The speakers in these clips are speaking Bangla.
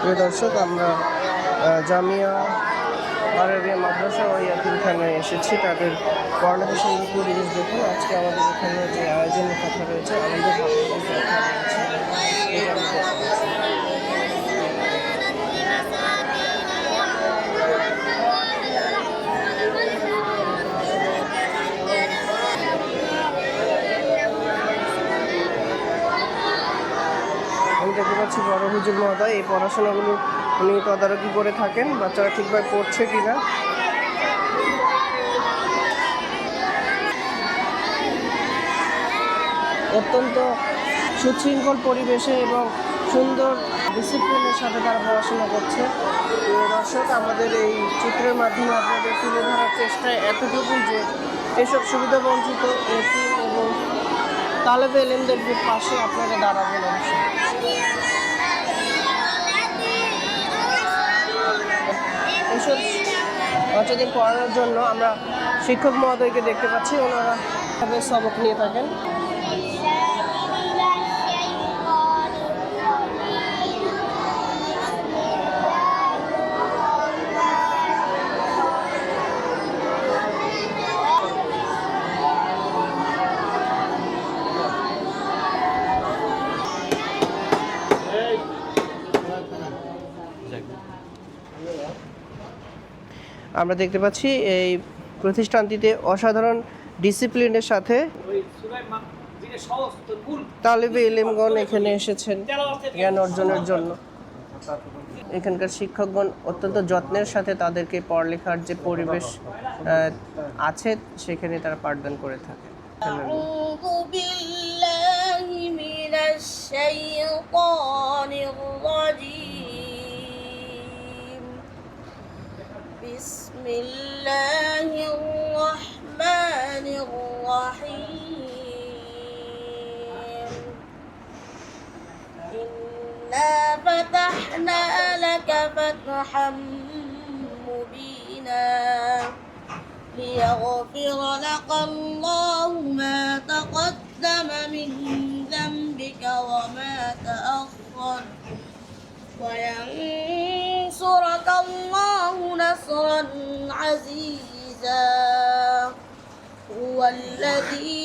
প্রিয় দর্শক, আমরা জামিয়া আরবিয়া মাদ্রাসা ও ইয়াতিমখানায় এসেছি। তাদের পড়ালেখার সঙ্গে পরিবেশ দেখুন। আজকে আমাদের এখানে যে আয়োজনের কথা রয়েছে, আনন্দের কথা রয়েছে, এটা আমি দেখতে পাচ্ছি। আমি দেখতে পাচ্ছি বড় হুজুর মহোদয় এই পড়াশোনাগুলো উনি তদারকি করে থাকেন, বাচ্চারা ঠিকভাবে পড়ছে কিনা। অত্যন্ত সুশৃঙ্খল পরিবেশে এবং সুন্দর ডিসিপ্লিনের সাথে তারা পড়াশোনা করছে। দর্শক, আমাদের এই চিত্রের মাধ্যমে আপনাদের তুলে ধরার চেষ্টায় এতটুকু যে এসব সুবিধাবঞ্চিত এতিম এবং তালেবে ইলমদের পাশে আপনারা দাঁড়াবেন অবশ্যই। এসব বাচ্চাদের পড়ানোর জন্য আমরা শিক্ষক মহোদয়কে দেখতে পাচ্ছি, ওনারা সবক নিয়ে থাকেন। আমরা দেখতে পাচ্ছি এই প্রতিষ্ঠানটিতে অসাধারণ ডিসিপ্লিনের সাথে তালেবে ইলমগণ এখানে এসেছেন জ্ঞান অর্জনের জন্য। এখানকার শিক্ষকগণ অত্যন্ত যত্নের সাথে তাদেরকে পড়ালেখার যে পরিবেশ আছে সেখানে তারা পাঠদান করে থাকে। بسم الله الرحمن الرحيم إنا فتحنا لك فتحا مبينا ليغفر لك الله ما تقدم من ذنبك وما تأخر وينصرك الله نصرا عزيزا هو الذي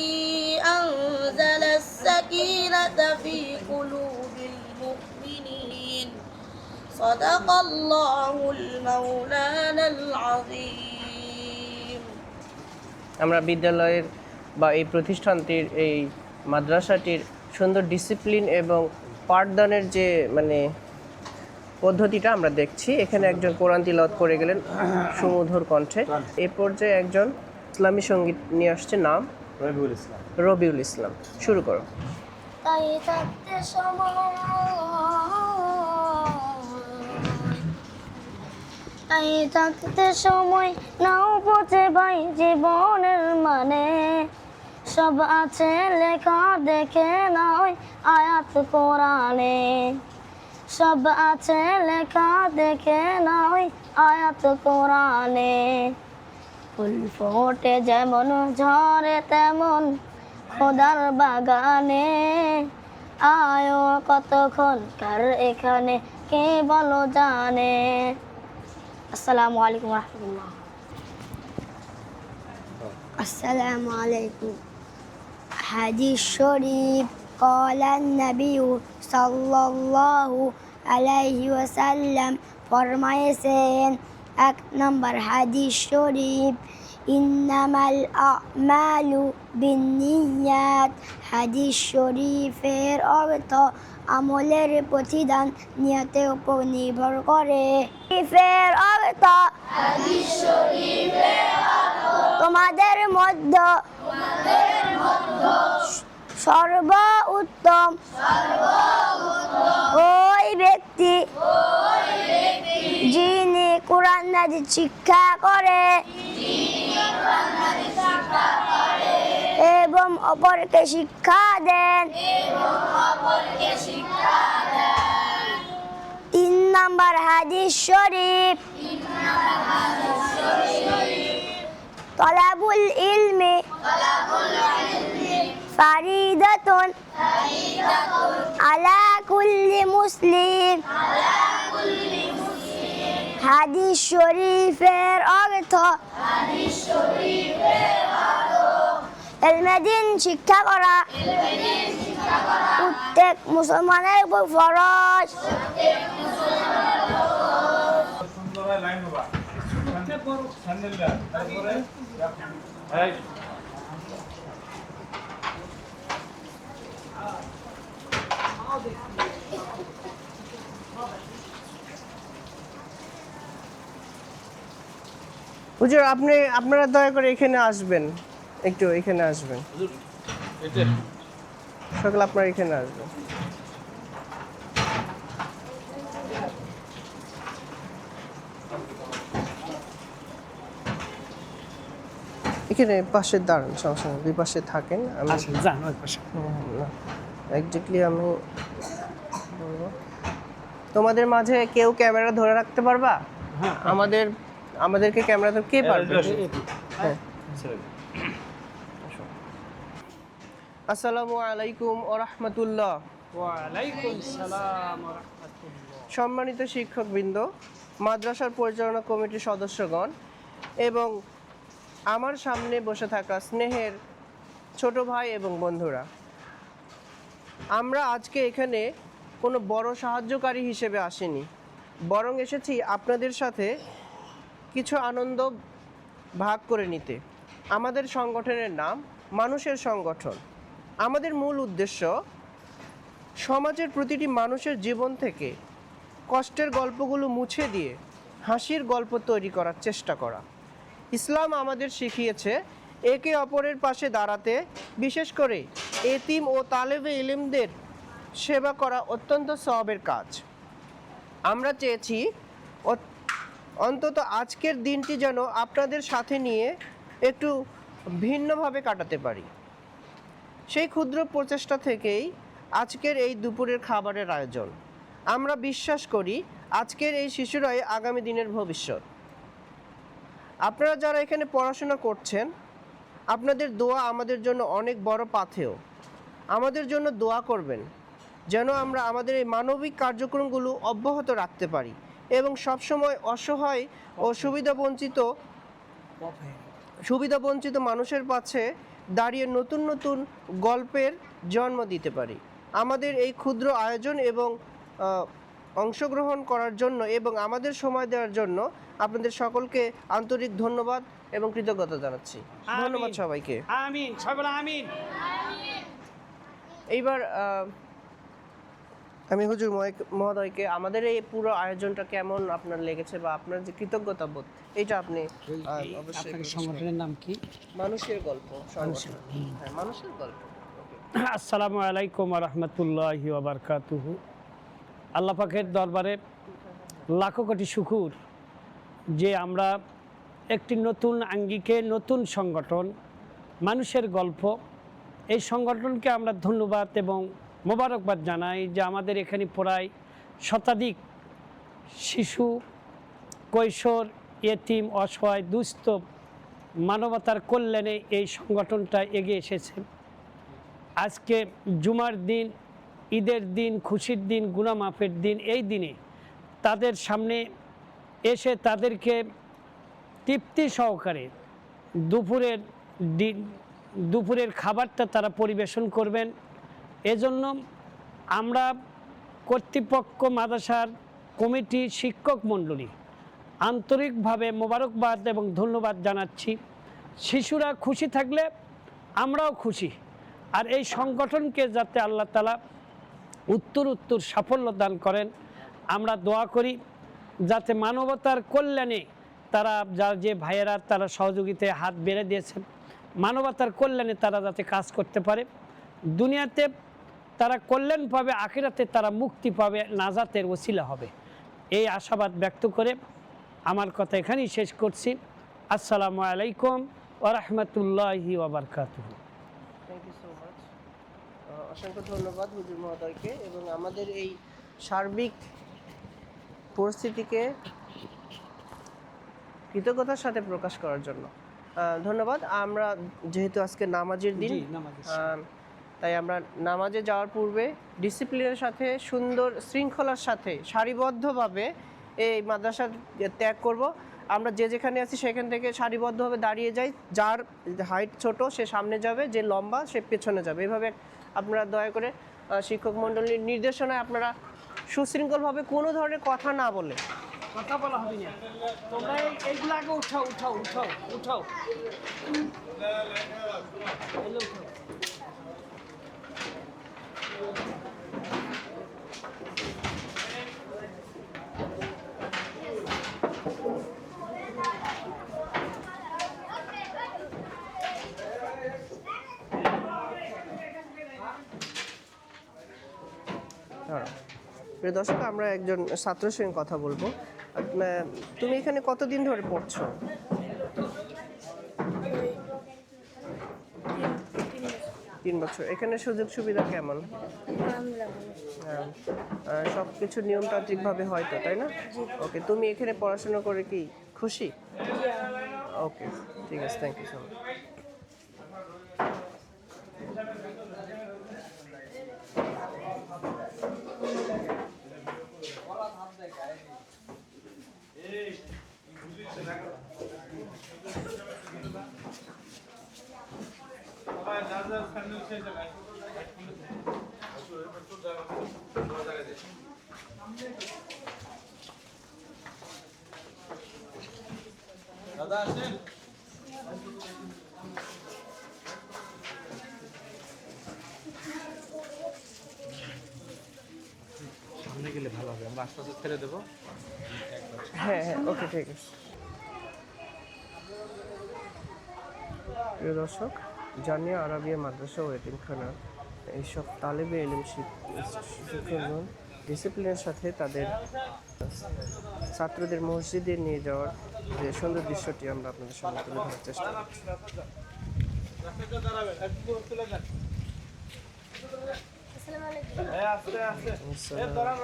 أنزل السكينة في قلوب المؤمنين صدق الله المولانا العظيم। আমরা বিদ্যালয়ের বা এই প্রতিষ্ঠানটির এই মাদ্রাসাটির সুন্দর ডিসিপ্লিন এবং পাঠদানের যে পদ্ধতিটা আমরা দেখছি। এখানে একজন কোরআন তিলাওয়াত করে গেলেন সুমধুর কণ্ঠে। এই পর্যায়ে একজন ইসলামী সঙ্গীত নিয়ে আসছে, নাম রবিউল ইসলাম। শুরু করো। তাই থাকতে সময় নাও পথে ভাই জীবনের মানে সব আছে লেখা দেখে নাও আয়াত কোরআনে সব আছে লেখা দেখে নাও আয়াত কোরআনে ফুল ফোটে যেমন ঝরে তেমন খোদার বাগানে আয়ো কতক্ষণ কার এখানে কে বলো জানে। আসসালামু আলাইকুম রাহমাতুল্লাহ। السلام عليكم. حديث شريف قال النبي صلى الله عليه وسلم ফরমায়েছেন, 1 নম্বর হাদিস শরীফ, ইন্নামাল আমালু বিন্নিয়াত। হাদিস শরীফের অর্থ আমলের প্রতিদান নিয়তের উপর নির্ভর করে। শরীফের অর্থ তোমাদের মধ্যে সর্বোত্তম ওই ব্যক্তি যিনি কোরআন নাজিল শিক্ষা করে এবং অপরকে শিক্ষা দেন। 3 নম্বর হাদিস শরীফ, তলাবুল ইলমি ফারিদাতুন আলা কুল্লি মুসলিম হাদিস শরীফের অর্থ এলমেদিন শিক্ষা করা প্রত্যেক মুসলমানের উপর ফরজ। হুজুর আপনারা দয়া করে এখানে আসবেন, একটু এখানে আসবেন, সকলে আপনারা এখানে আসবেন। এখানে পাশে দাঁড়ান, সমস্যা নেই, দুই পাশে থাকেন। আমি একজাক্টলি আমি বলবো, তোমাদের মাঝে কেউ ক্যামেরা ধরে রাখতে পারবা? আমাদেরকে ক্যামেরা ধরে কে পারবে? হ্যাঁ। আসসালামু আলাইকুম ওয়া রাহমাতুল্লাহ। ওয়ালাইকুম সালাম ওয়া রাহমাতুল্লাহ। সম্মানিত শিক্ষকবৃন্দ, মাদ্রাসার পরিচালনা কমিটির সদস্যগণ এবং আমার সামনে বসে থাকা স্নেহের ছোট ভাই এবং বন্ধুরা, আমরা আজকে এখানে কোনো বড় সাহায্যকারী হিসেবে আসিনি, বরং এসেছি আপনাদের সাথে কিছু আনন্দ ভাগ করে নিতে। আমাদের সংগঠনের নাম মানুষের সংগঠন। আমাদের মূল উদ্দেশ্য সমাজের প্রতিটি মানুষের জীবন থেকে কষ্টের গল্পগুলো মুছে দিয়ে হাসির গল্প তৈরি করার চেষ্টা করা। ইসলাম আমাদের শিখিয়েছে একে অপরের পাশে দাঁড়াতে, বিশেষ করে এতিম ও তালেবে ইলমদের সেবা করা অত্যন্ত সওয়াবের কাজ। আমরা চেয়েছি অন্তত আজকের দিনটি যেন আপনাদের সাথে নিয়ে একটু ভিন্নভাবে কাটাতে পারি। সেই ক্ষুদ্র প্রচেষ্টা থেকেই আজকের এই দুপুরের খাবারের আয়োজন। আমরা বিশ্বাস করি আজকের এই শিশুরাই আগামী দিনের ভবিষ্যৎ। আপনারা যারা এখানে পড়াশোনা করছেন, আপনাদের দোয়া আমাদের জন্য অনেক বড় পাথেয়। আমাদের জন্য দোয়া করবেন যেন আমরা আমাদের এই মানবিক কার্যক্রমগুলো অব্যাহত রাখতে পারি এবং সবসময় অসহায় ও সুবিধাবঞ্চিত মানুষের পাশে দাঁড়িয়ে নতুন নতুন গল্পের জন্ম দিতে পারি। আমাদের এই ক্ষুদ্র আয়োজন এবং অংশগ্রহণ করার জন্য এবং আমাদের সময় দেওয়ার জন্য আপনাদের সকলকে আন্তরিক ধন্যবাদ এবং কৃতজ্ঞতা জানাচ্ছি। ধন্যবাদ সবাইকে। আমিন, সবাই আমিন। এইবার আমি হুজুর মহোদয়কে আমাদের এই পুরো আয়োজনটা কেমন আপনার লেগেছে বা আপনার যে কৃতজ্ঞতা বোধ, এটা আপনি অবশ্যই। আপনার সংগঠনের নাম কি? মানুষের গল্প। হ্যাঁ, মানুষের গল্প। আসসালামু আলাইকুম ওয়া রাহমাতুল্লাহি ওয়া বারাকাতুহু। আল্লাহ পাকের দরবারে লাখো কোটি শুকর যে আমরা একটি নতুন আঙ্গিকে নতুন সংগঠন মানুষের গল্প, এই সংগঠনকে আমরা ধন্যবাদ এবং মোবারকবাদ জানাই যে আমাদের এখানে প্রায় শতাধিক শিশু, কৈশোর, এতিম, অসহায়, দুস্থ মানবতার কল্যাণে এই সংগঠনটা এগিয়ে এসেছে। আজকে জুমার দিন, ঈদের দিন, খুশির দিন, গুনাহ মাফের দিন, এই দিনে তাদের সামনে এসে তাদেরকে তৃপ্তি সহকারে দুপুরের খাবারটা তারা পরিবেশন করবেন। এজন্য আমরা কর্তৃপক্ষ, মাদ্রাসার কমিটি, শিক্ষক মণ্ডলী আন্তরিকভাবে মোবারকবাদ এবং ধন্যবাদ জানাচ্ছি। শিশুরা খুশি থাকলে আমরাও খুশি। আর এই সংগঠনকে যাতে আল্লাহ তাআলা উত্তর সাফল্য দান করেন, আমরা দোয়া করি যাতে মানবতার কল্যাণে তারা যে ভাইয়েরা তারা সহযোগিতায় হাত বেড়ে দিয়েছেন, মানবতার কল্যাণে তারা যাতে কাজ করতে পারে, দুনিয়াতে তারা কল্যাণ পাবে, আখিরাতে তারা মুক্তি পাবে, নাজাতের ওসিলা হবে, এই আশাবাদ ব্যক্ত করে আমার কথা এখানেই শেষ করছি। আসসালামু আলাইকুম ওয়া রাহমাতুল্লাহি ওয়া বারাকাতুহু। Thank you so much. অসংখ্য ধন্যবাদ হুজুর মহোদয়কে এবং আমাদের এই সার্বিক পরিস্থিতিকে কৃতজ্ঞতার সাথে প্রকাশ করার জন্য ধন্যবাদ। আমরা যেহেতু আজকে নামাজের দিন, তাই আমরা নামাজে যাওয়ার পূর্বে ডিসিপ্লিনের সাথে, সুন্দর শৃঙ্খলার সাথে সারিবদ্ধভাবে এই মাদ্রাসা ত্যাগ করব। আমরা যে যেখানে আছি সেখান থেকে সারিবদ্ধভাবে দাঁড়িয়ে যাই, যার হাইট ছোট সে সামনে যাবে, যে লম্বা সে পেছনে যাবে। এভাবে আপনারা দয়া করে শিক্ষক মণ্ডলীর নির্দেশনায় আপনারা সুশৃঙ্খলভাবে কোনো ধরনের কথা না বলে, কথা বলা হবে না, তোমরা এইগুলো আগে উঠাও উঠাও উঠাও উঠাও এগুলো উঠাও। হ্যাঁ, প্রিয় দর্শক, আমরা একজন ছাত্রের সঙ্গে কথা বলবো। তুমি এখানে কতদিন ধরে পড়ছো? 3 বছর। এখানে সুযোগ সুবিধা কেমন? সব কিছু নিয়মতান্ত্রিকভাবে হয় তো, তাই না? ওকে, তুমি এখানে পড়াশোনা করে কি খুশি? ওকে, ঠিক আছে, থ্যাংক ইউ সো মাচ। দাদা আসেন। সামনে গেলে ভালো হবে, আমরা আস্তে ছেড়ে দেবো। হ্যাঁ হ্যাঁ, ওকে, ঠিক আছে। প্রিয় দর্শক, জামিয়া আরাবিয়া মাদ্রাসা ও এতিমখানা এইসব তালেবে ইলম শিক্ষকগণ ডিসিপ্লিনের সাথে তাদের ছাত্রদের মসজিদে নিয়ে যাওয়ার যে সুন্দর দৃশ্যটি আমরা আপনাদের সামনে তুলে ধরার চেষ্টা করছি।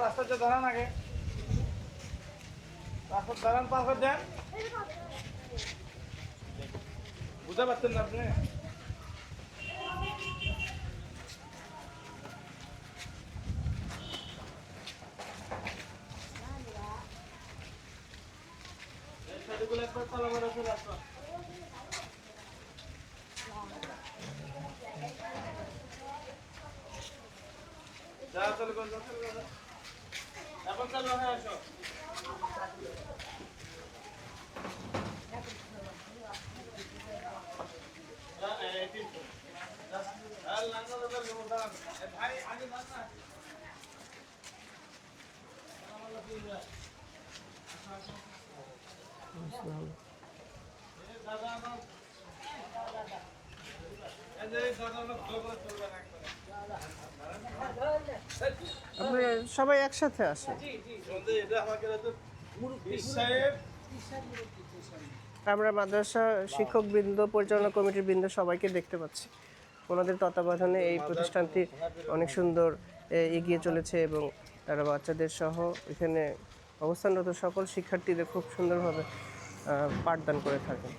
রাস্তাতে দাঁড়ান, আগে রাস্তা দাঁড়ান, পার করে দেন। বুঝতে পারছেন না আপনি? এখন চালু হয়ে আসো। ভাই আগে না আপনারা সবাই একসাথে আসেন। আমরা মাদ্রাসা শিক্ষকবৃন্দ, পরিচালনা কমিটির বৃন্দ সবাইকে দেখতে পাচ্ছি। ওনাদের তত্ত্বাবধানে এই প্রতিষ্ঠানটি অনেক সুন্দর এগিয়ে চলেছে এবং তারা বাচ্চাদের সহ এখানে অবস্থানরত সকল শিক্ষার্থীদের খুব সুন্দরভাবে পাঠদান করে থাকেন।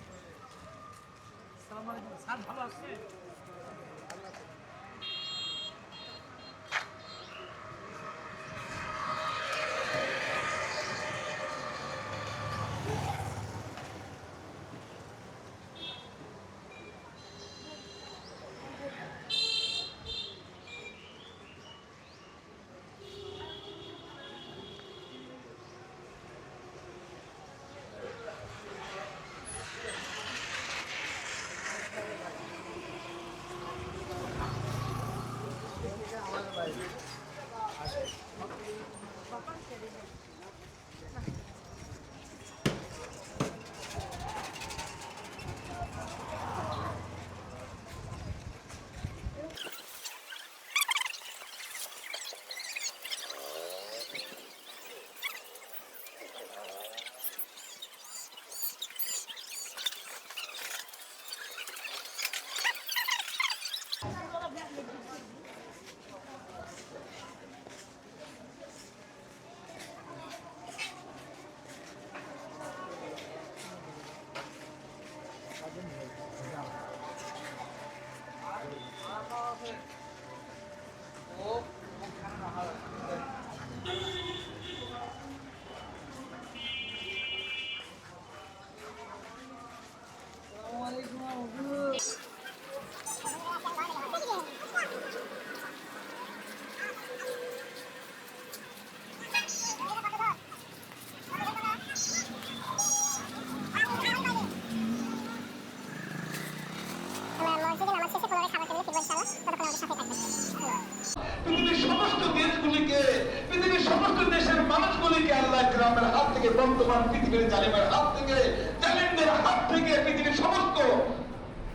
হারামের হাত থেকে, বর্তমান পৃথিবীর জালিমের হাত থেকে, জালিমদের হাত থেকে পৃথিবীর সমস্ত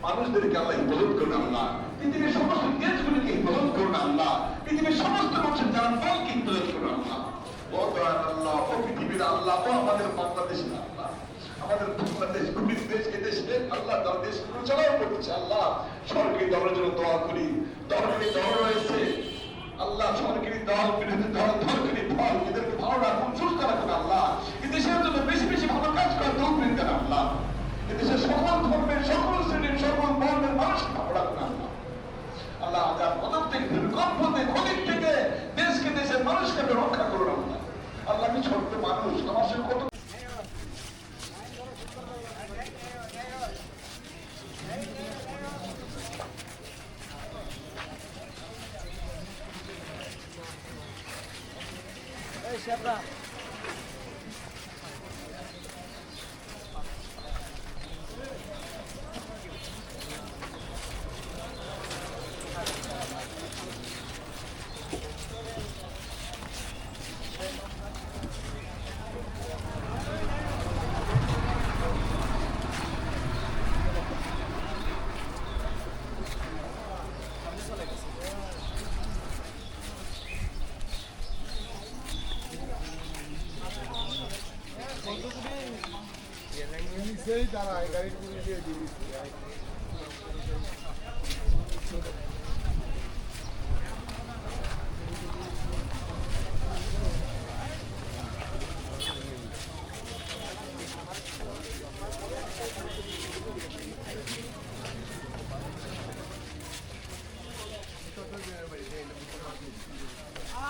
মানুষদেরকে আল্লাহ হিফাজত করুন আল্লাহ। পৃথিবীর সমস্ত দেশগুলিকে হিফাজত করুন আল্লাহ। পৃথিবীর সমস্ত মানুষের যারা দলকে হিফাজত করুন আল্লাহ। ও দয়াল আল্লাহ, ও পৃথিবীর আল্লাহ, ও আমাদের বাংলাদেশের আল্লাহ, আমাদের বাংলাদেশ গরিব দেশ, এদেশে আল্লাহ তার দেশ পরিচালনা করছে আল্লাহ। সরকারি দলের জন্য দোয়া করি। দরকারি দল রয়েছে আল্লাহ, সরকারি দল, বিরোধী দল, দরকারি দল, এদেরকে ভালো রাখুন, সুস্থ রাখুন আল্লাহ। এদেশের জন্য বেশি বেশি ভালো কাজ করার তৌফিক দেন আল্লাহ। এদেশের সকল ধর্মের, সকল শ্রেণীর, সকল বর্ণের মানুষকে ভালো রাখুন আল্লাহ। আল্লাহ আজাদ পদক থেকে, ভূমিকম্প থেকে, ক্ষতির থেকে দেশকে, দেশের মানুষকে রক্ষা করুন আল্লাহ। আল্লাহ আমি ছোট্ট মানুষ, আমার সঙ্গে কত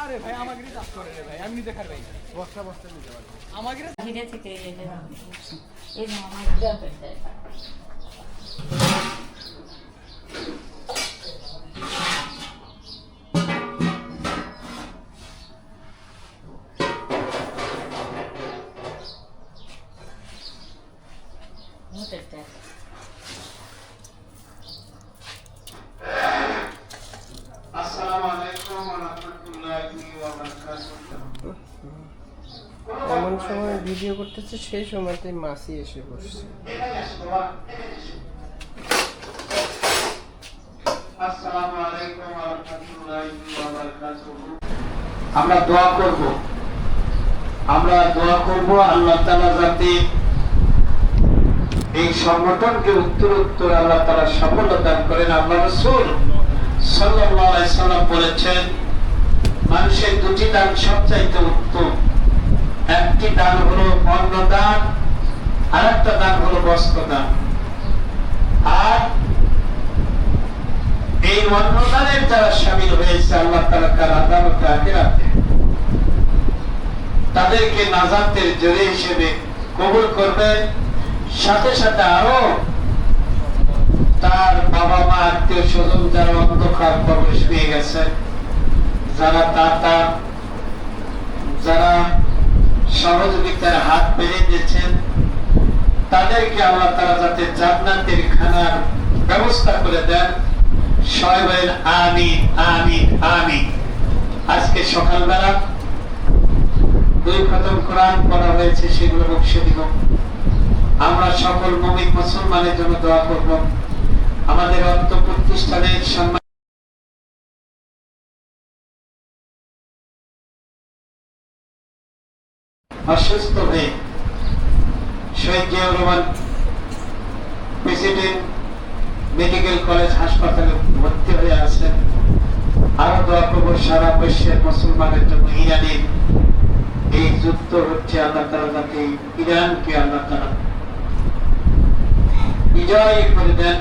আরে ভাই আমাকে চাষ করে রে ভাই, আমি দেখার ভাই বস্তা বস্তা নিতে পারি আমাকে ধীরে থেকে এই যে আমার যাবে হতে আসসালামু আলাইকুম ওয়া রাহমাতুল্লাহি ওয়া বারাকাতুহু। এমন সময় ভিডিও করতেছে, সেই সময়তে মাসি এসে বসছে। আসসালামু আলাইকুম ওয়া রাহমাতুল্লাহি ওয়া বারাকাতুহু। আমরা দোয়া করব, আল্লাহ তাআলা যাতে এই সংগঠনকে উত্তরোত্তর আল্লাহ তাআলা সফলতা দান করেন। আল্লাহ রাসূল সাল্লাল্লাহু আলাইহি সাল্লাম বলেছেন, মানুষের দুটি দান সবচাইতে উত্তম। একটি দান হলো অন্ন দান, আর একটা দান হলো বস্ত্র দান। আর এই অন্ন দানের যারা শামিল হয়েছে আল্লাহ তাআলা তার আদালতে আখিরাতে তাদেরকে নাজাতের জরিয়া হিসেবে কবুল করবেন। সাথে সাথে আরো তার বাবা মা, আত্মীয় স্বজন যারা অন্ধকার প্রবেশ পেয়ে গেছে, যারা দাতা, যারা সহযোগিতার হাত বেড়ে দিয়েছেন, তাদেরকে আল্লাহ তাআলা যাতে জান্নাতের খানার ব্যবস্থা করে দেন। সবাই বলেন আমিন আমিন আমিন। আজকে সকালবেলা 2 খতম কোরআন পড়া হয়েছে, সেগুলো বক্সে দিব। আমরা সকল মুমিন মুসলমানের জন্য দোয়া করব। আমাদের অর্থ প্রতিষ্ঠানের সম্মান অসুস্থ হয়ে Shaheed Ziaur Rahman president medical college হাসপাতালে ভর্তি হয়ে আছেন। আরো দোয়া করবো সারা বিশ্বের মুসলমানের জন্য। ইরানের এই যুদ্ধ হচ্ছে, আল্লাহ তাআলা যাতে ইরানকে আল্লাহ তাআলা বিজয় করে দেন।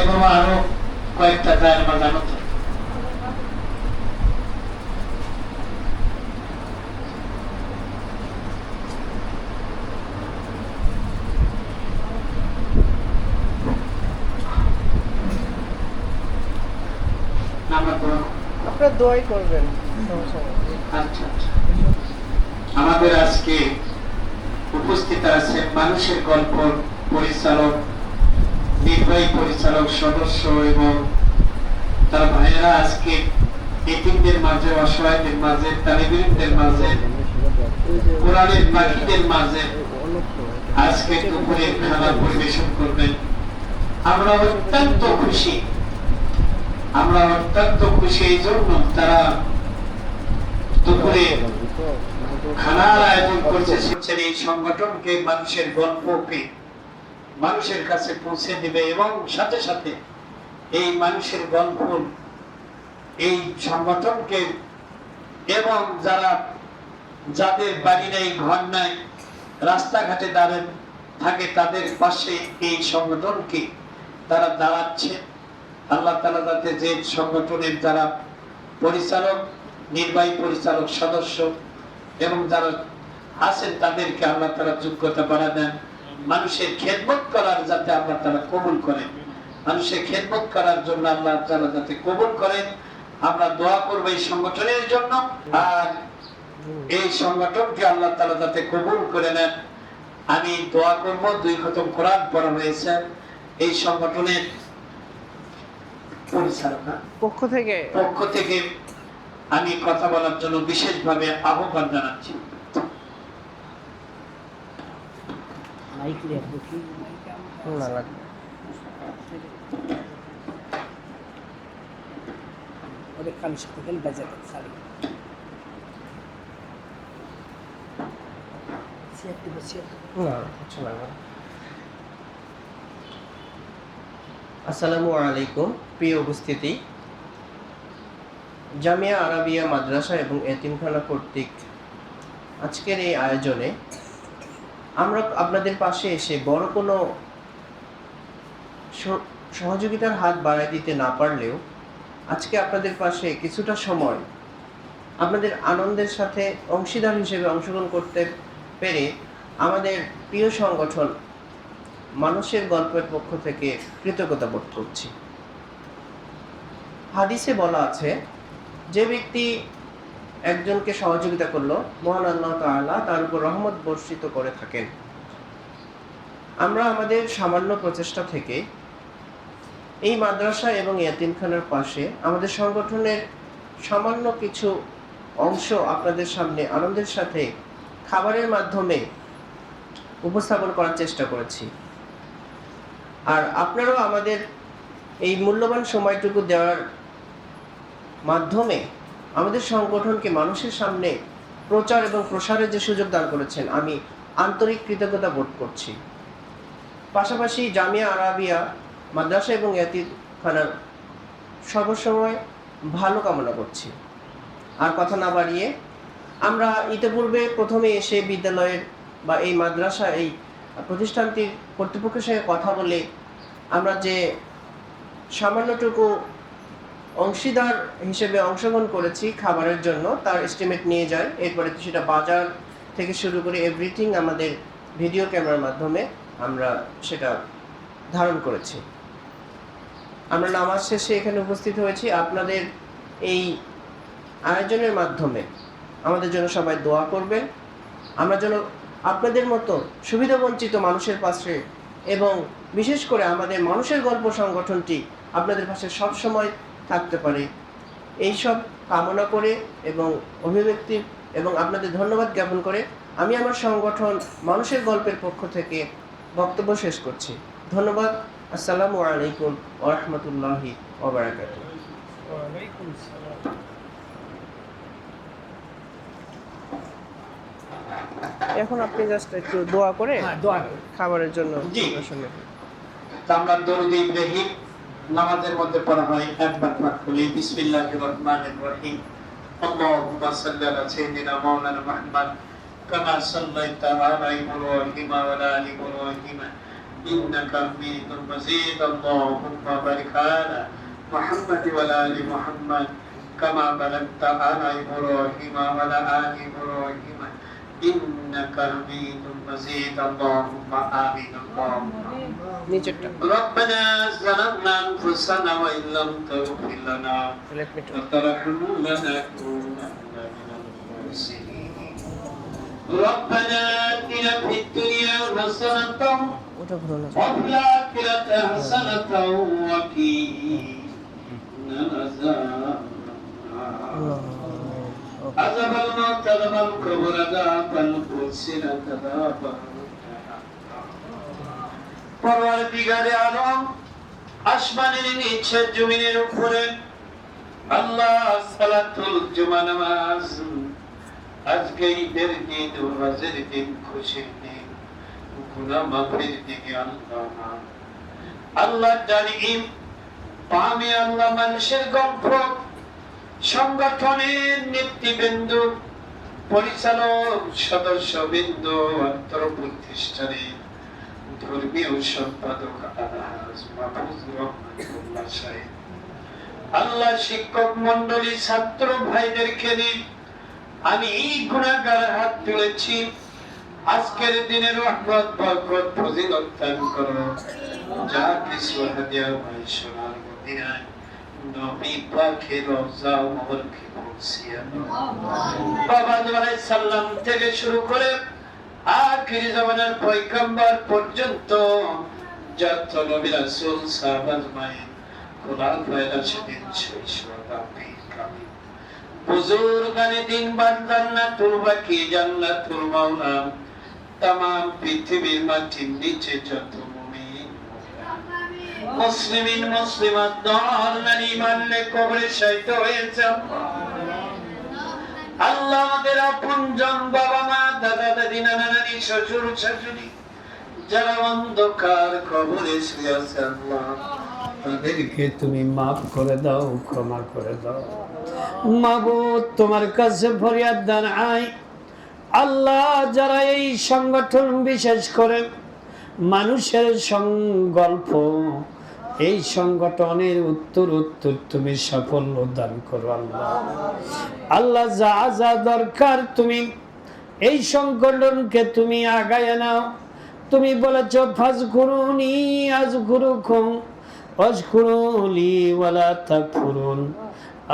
এবং আরো কয়েকটা দায়ের বাজানো আপনারা দোয়াই করবেন। আচ্ছা আচ্ছা। আমাদের আজকে উপস্থিত আছেন মানুষের গল্প পরিচালক, নির্বাহী পরিচালক সদস্য এবং তার ভাইয়েরা আজকে এতিমদের মাঝে, অসহায়দের মাঝে, তালিবিনদের মাঝে, কোরআনের পাখিদের মাঝে আজকে দুপুরের খানা পরিবেশন করবেন। আমরা অত্যন্ত খুশি, আমরা অত্যন্ত খুশি এই জন্য তারা দুপুরে খানার আয়োজন করছে। এই সংগঠনকে মানুষের গল্পকে মানুষের কাছে পৌঁছে দিবে এবং সাথে সাথে এই মানুষের গল্প এই সংগঠনকে এবং যাদের বাড়ি নেই, ঘর নাই, রাস্তাঘাটে দাঁড়িয়ে থাকে তাদের পাশে এই সংগঠনকে তারা দাঁড়াচ্ছে। আল্লাহ তাআলা যাতে যে সংগঠনের যারা পরিচালক, নির্বাহী পরিচালক, সদস্য এবং যারা আছেন তাদেরকে আল্লাহ তাআলা যোগ্যতা বাড়া দেন, মানুষের খেদমত করার যাতে আল্লাহ তাআলা কবুল করেন, মানুষের খেদমত করার জন্য আল্লাহ তাআলা যাতে কবুল করেন। আমরা দোয়া করব এই সংগঠনের জন্য, আর এই সংগঠনকে আল্লাহ তাআলা যাতে কবুল করে নেন। আমি দোয়া করব, 2 খতম কোরআন পড়া হয়েছে এই সংগঠনের পরিচালকের পক্ষ থেকে আমি কথা বলার জন্য বিশেষভাবে আহ্বান জানাচ্ছি। আসসালামু আলাইকুম প্রিয় উপস্থিতি, জামিয়া আরাবিয়া মাদ্রাসা এবং এতিমখানা কর্তৃক আজকের এই আয়োজনে আমরা আপনাদের পাশে এসে বড় কোনো সহযোগিতার হাত বাড়ায় দিতে না পারলেও আজকে আপনাদের পাশে কিছুটা সময় আপনাদের আনন্দের সাথে অংশীদার হিসেবে অংশগ্রহণ করতে পেরে আমাদের প্রিয় সংগঠন মানুষের গল্পের পক্ষ থেকে কৃতজ্ঞতা বোধ করছি। হাদিসে বলা আছে, যে ব্যক্তি একজনকে সহযোগিতা করলো মহান আল্লাহ তাআলা তার উপর রহমত বর্ষিত করে থাকেন। আমরা আমাদের সামান্য প্রচেষ্টা থেকে এই মাদ্রাসা এবং এতিমখানার পাশে আমাদের সংগঠনের সামান্য কিছু অংশ আপনাদের সামনে আনন্দের সাথে খাবারের মাধ্যমে উপস্থাপন করার চেষ্টা করেছি। আর আপনারাও আমাদের এই মূল্যবান সময়টুকু দেওয়ার মাধ্যমে আমাদের সংগঠনকে মানুষের সামনে প্রচার এবং প্রসারের যে সুযোগ দান করেছেন, আমি আন্তরিক কৃতজ্ঞতা বোধ করছি। পাশাপাশি জামিয়া আরাবিয়া মাদ্রাসা এবং এতিমখানার সর্বসময় ভালো কামনা করছি। আর কথা না বাড়িয়ে আমরা ইতিপূর্বে প্রথমে এসে বিদ্যালয়ের বা এই মাদ্রাসা এই প্রতিষ্ঠানটির কর্তৃপক্ষের সঙ্গে কথা বলে আমরা যে সামান্যটুকু অংশীদার হিসেবে অংশগ্রহণ করেছি খাবারের জন্য তার এস্টিমেট নিয়ে যায়। এরপরে সেটা বাজার থেকে শুরু করে এভরিথিং আমাদের ভিডিও ক্যামেরার মাধ্যমে আমরা সেটা ধারণ করেছি। আমরা নামাজ শেষে এখানে উপস্থিত হয়েছি। আপনাদের এই আয়োজনের মাধ্যমে আমাদের জন্য সবাই দোয়া করবেন, আমরা যেন আপনাদের মতো সুবিধাবঞ্চিত মানুষের পাশে এবং বিশেষ করে আমাদের মানুষের গল্প সংগঠনটি আপনাদের পাশে সবসময় থাকতে পারে, এইসব কামনা করে এবং অভিব্যক্তি এবং আপনাদের ধন্যবাদ জ্ঞাপন করে আমি আমার সংগঠন মানুষের গল্পের পক্ষ থেকে বক্তব্য শেষ করছি। ধন্যবাদ। আসসালামু আলাইকুম ওয়া রাহমাতুল্লাহি ওয়া বারাকাতুহু। এখন আপনি জাস্ট একটু দোয়া করে খাবারের জন্য আমরা দরুদ ইব্রাহিম নামাজের মধ্যে পড়া হয়, একবার পাঠ করি বিসমিল্লাহির রহমানির রহিম। আল্লাহুম্মা সাল্লি আলা সাইয়্যিদিনা মাওলানা মুহাম্মদ কামা সাল্লাইতা আলা ইব্রাহিম ওয়া আলা আলি ইব্রাহিম ইন্নাকা হামিদুম মাজিদ। আল্লাহুম্মা বারিক আলা মুহাম্মদ ওয়া আলা আলি মুহাম্মদ কামা বারাকতা আলা ইব্রাহিম ওয়া আলা আলি ইব্রাহিম ইন্নাকা হামিদুম মাজিদ। আল্লাহুম্মা আমিন। ربنا ظلمنا أنفسنا وإن لم تغفر لنا وترحمنا لنكونن من الخاسرين. ربنا آتنا في الدنيا حسنة وفي الآخرة حسنة وقنا عذاب النار. القبر عذابا فسرت عذابا পরওয়ারদিগারে আলম আসমানের নিচে জমিনের উপরে আল্লাহ সালাতুল জুমা নামাজ আজকে ঈদের দিন হজের দিন খুশির দিন গুনাহ মাফের দিকে আল্লাহ জালিম পামে আল্লাহ মানুষের গল্প সংগঠনের নেতৃবৃন্দ পরিচালক সদস্যবৃন্দ অন্তর প্রতিষ্ঠানের ধর্মীয় সম্পাদক আলহাজ মাহফুজ রহমাতুল্লাহ সাহেব আল্লাহ শিক্ষক মন্ডলী ছাত্র ভাইদেরকে নিয়ে আমি এই গুনাহগার হাত তুলেছি আজকের দিনের রহমত বরকত ফজিলত দান করো যা কিছু হাদিয়া ভাই সোনার মদিনায় নবী পাকের রওজা মুবারকে পৌঁছিয়া বাবা আলাইহিস সালাম থেকে শুরু করে আখির জামানার পয়গম্বর পর্যন্ত যত নবী রাসূল সাহাবা আজমাইন খোলাফায়ে রাশিদিন শহীদা পীর কামিল বুজুর্গানে দিন বাদ জান্নাতুল বাকি জান্নাতুল মাওলা तमाम পৃথিবীর মাটির নিচে যত মুমিন মুসলিমিন মুসলিমাত দর নারী মানলে কবরে শায়িত হয়েছে আল্লাহ আমাদের আপনজন বাবা মা দাদা দাদি নানা নানি শ্বশুর শাশুড়ি যারা অন্ধকার কবরে শুয়ে আছে আল্লাহ তাদেরকে তুমি মাফ করে দাও ক্ষমা করে দাও মাবুদ তোমার কাছে ফরিয়াদ জানাই আল্লাহ যারা এই সংগঠন বিশেষ করে মানুষের গল্প এই সংগঠনের উত্তর তুমি সাফল্য দান করো আল্লাহ আল্লাহ যা যা দরকার তুমি এই সংগঠনকে তুমি আগায় নাও তুমি বলেছো ফাজকুরুনি আযকুরুকুম ওয়াশকুরুলি ওয়ালা তাকফুরুন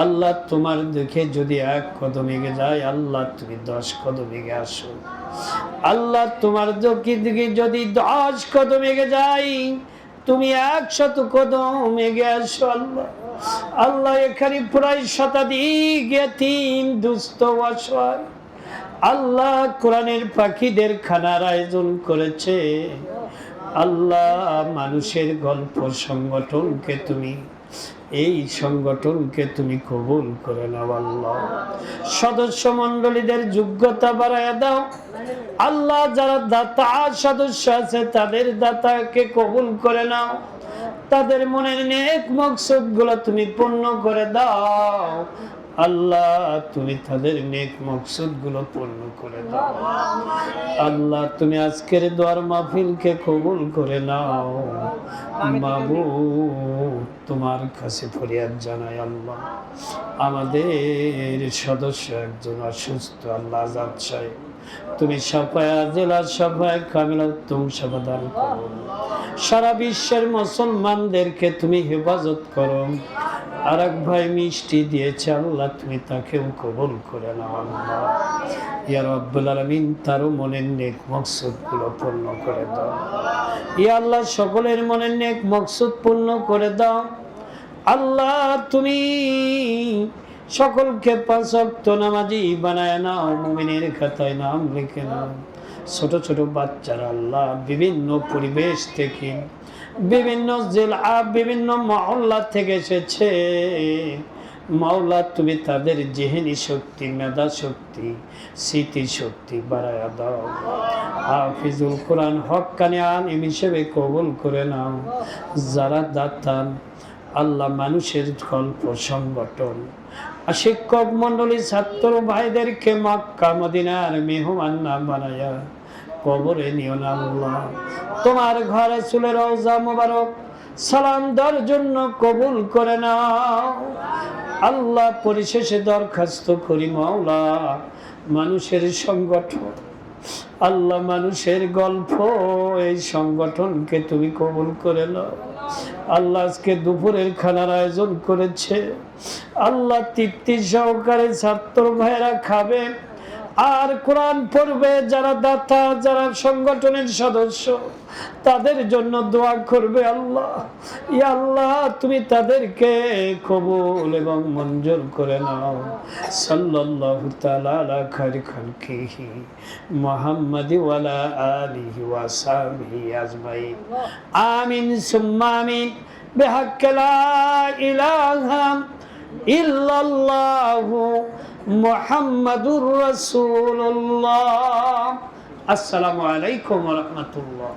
আল্লাহ তোমার দেখে যদি এক কদম এগে যায় আল্লাহ তুমি 10 কদম এগে আসো আল্লাহ তোমার দিকে যদি 10 কদম এগে যাই তুমি 100 কদম এগে আসো আল্লাহ আল্লাহ এখানে প্রায় শতাধিক ইতিম দুস্থ অসহায় আল্লাহ কোরআনের পাখিদের খানার আয়োজন করেছে আল্লাহ মানুষের গল্প সংগঠনকে তুমি এই সংগঠনকে তুমি কবুল করে নাও আল্লাহ সদস্য মণ্ডলীদের যোগ্যতা বাড়ায় দাও আল্লাহ যারা দাতা সদস্য আছে তাদের দাতাকে কবুল করে নাও তাদের মনের নেক মকসদ গুলো তুমি পূর্ণ করে দাও আল্লাহ তুমি তাদের নেক মকসদ গুলো পূর্ণ করে দাও আল্লাহ তুমি আজকের দোয়ার মাহফিলকে কবুল করে নাও মাবুদ তোমার কাছে ফরিয়াদ জানাই আল্লাহ আমাদের সদস্য একজন অসুস্থ আল্লাহ আজাদ সাহেব তুমি সাফায়া জেলা সাফায়া কামিলা উত্তম সমাধান করো সারা বিশ্বের মুসলমানদেরকে তুমি হেফাজত করো আরেক ভাই মিষ্টি দিয়েছে আল্লাহ তুমি তাকেও কবুল করে নাও আল্লাহ ইয়া রাব্বুল আলামিন তারও মনের নেক মকসদ গুলো পূর্ণ করে দাও ইয়া আল্লাহ সকলের মনের নেক মকসদ পূর্ণ করে দাও আল্লাহ তুমি সকলকে 5 ওয়াক্ত নামাজি বানায় নাও মুমিনের খাতায় নাম লিখে নাও ছোট ছোট বাচ্চারা আল্লাহ বিভিন্ন পরিবেশ থেকে বিভিন্ন জেলা বিভিন্ন মহল্লা থেকে এসেছে মাওলা তুমি তাদের জেহেনি শক্তি মেধা শক্তি স্মৃতি শক্তি বাড়ায়া দাও হাফিজুল কোরআন হক্কানি আলিম হিসেবে কবুল করে নাও যারা দাতান আল্লাহ মানুষের গল্প সংগঠন শিক্ষক মন্ডলী ছাত্র ভাইদেরকে মক্কা মদিনার মেহমান না বানায়া কবরে নিও না আল্লাহ তোমার ঘরে চুলে রওজা মোবারক সালাম দেওয়ার জন্য কবুল করে নাও আল্লাহ পরিশেষে দরখাস্ত করি মাওলা মানুষের সংগঠন আল্লাহ মানুষের গল্প এই সংগঠনকে তুমি কবুল করে নাও আল্লাহ আজকে দুপুরের খানার আয়োজন করেছে আল্লাহ তৃপ্তি সহকারে ছাত্র ভাইরা খাবে আর কোরআন পড়বে যারা দাতা, যারা সংগঠনের সদস্য, তাদের জন্য দোয়া করবে। আল্লাহ, ইয়া আল্লাহ, তুমি তাদেরকে কবুল এবং মঞ্জুর করে নাও। সাল্লাল্লাহু তাআলা আলা খায়রি খালকিহি মুহাম্মাদি ওয়া আলা আলিহি ওয়া সাহবিহি আজমাইন। আমিন সুম্মা আমিন। বিহাক্কি লা ইলাহা ইল্লাল্লাহু মুহাম্মাদুর রাসূলুল্লাহ। আসসালামু আলাইকুম ওয়া রাহমাতুল্লাহ।